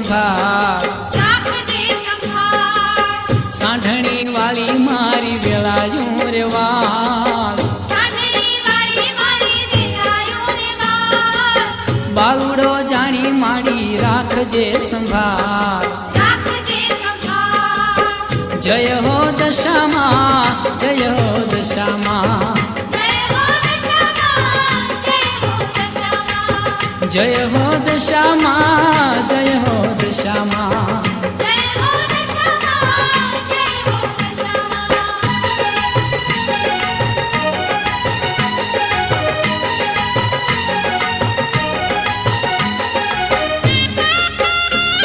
સંભાળ સાંઢણી વાળી મારી વેળાયું રે વાળ બાલુડો જાણી માડી રાખજે સંભાળ જય હો દશામાં જય હો દશામાં જય હો દશામાં જય હો